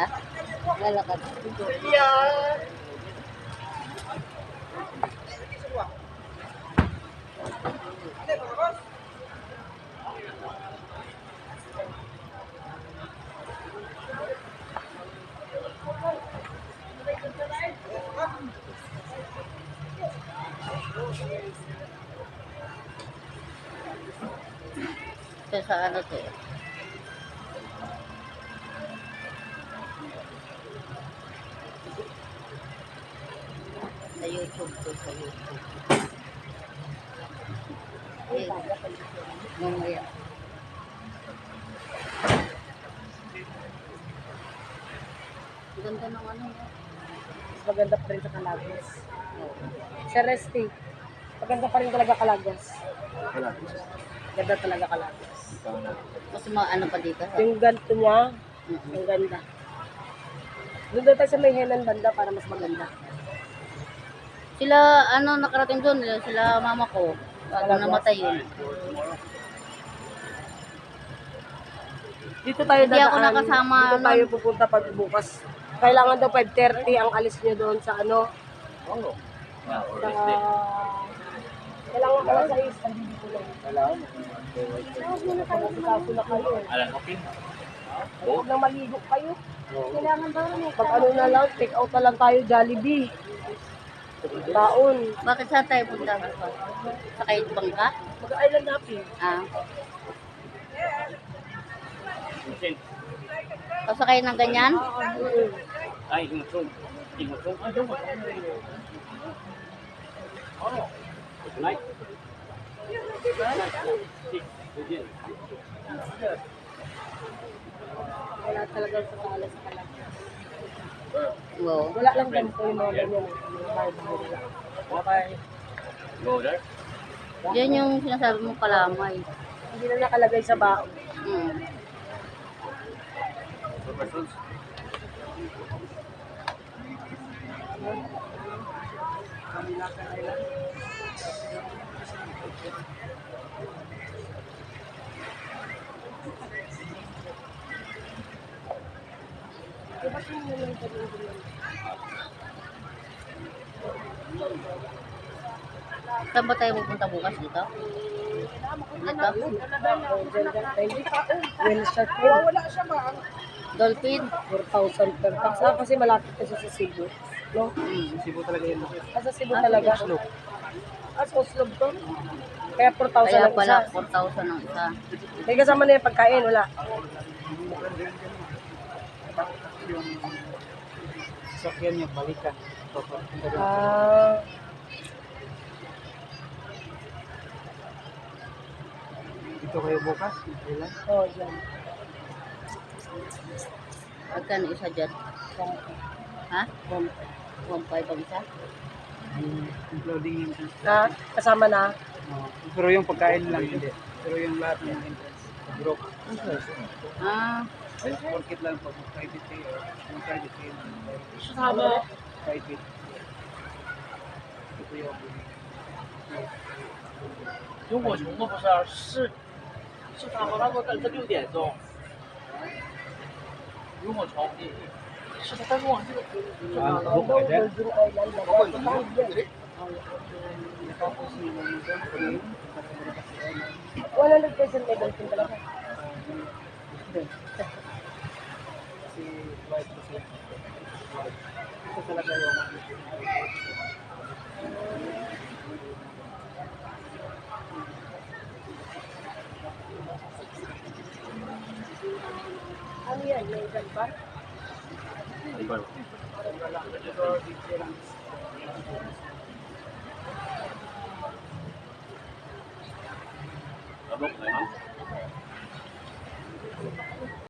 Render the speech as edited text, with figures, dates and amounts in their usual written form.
Ha? Lalakad. Sa ano to? Sa YouTube to, sa YouTube. Mamaya. Ganda ng ano. Mas maganda pa rin sa Calagos. Sa Resti, maganda pa rin talaga Calagos. Ganda talaga Calagos. Mas ano pa dito. Ha? Yung ganto niya, ang ganda. Doon daw tayo sa may Henan banda para mas maganda. Sila, ano, nakarating doon. Sila mama ko. Bago namatay yun. Dito tayo Hindi ako dadaan. nakasama, Dito ano. tayo pupunta pag bukas. Kailangan daw 5:30 ang alis nyo doon sa ano. Sa... Kailangan pala sa is. Dito lang. Kaso na kayo. Huwag nang maligo kayo. Kailangan daw rin. Pag ano na lang, take out na lang tayo Jollibee. Baon. Bakit saan tayo punta? Sa kayo bangka? Mag-island natin. Ah. Pasakay ng ganyan? Ay, ingutong. Ingutong. Ah, doon. Oh. Tonight. Wala talaga sa kala sa kala. Wow. Wala lang ganito yung mga ganyan. Okay. Go there. Yan yung sinasabi mo kalamay. Hindi na nakalagay sa baon. Mm. Saan ba tayo pupunta bukas dito? Dito? Wala siya ba? Dolphin? 4,000 per pax. Ah, kasi malapit kasi sa Cebu. No? Cebu talaga yun. Ah, sa Cebu talaga. Ah, so slope to? Kaya 4,000 Kaya lang pala isa. 4,000 ang isa. May kasama na yung pagkain, wala. Yung sakyan niya, balikan. Ah, Dito kayo bukas? Ilan? oh, dyan. Magkano isa dyan? Ha? 1.5 ang isa? Including yung... Ah, kasama na. Pero yung pagkain lang, hindi. Pero yung lahat ng entrance. Group. Ah, Porkit lang pag private kayo. Yung private kayo. Kasama. Private. Ito yung... 萤火虫吗？不是，是他们那个在6点钟。萤火虫，是他，但是忘记了。 Virgin Island. Tapos yung... 100% may dolphin talaga. Si White kasi. Ito talaga yung... Ano yan? May ilan ba? Ano?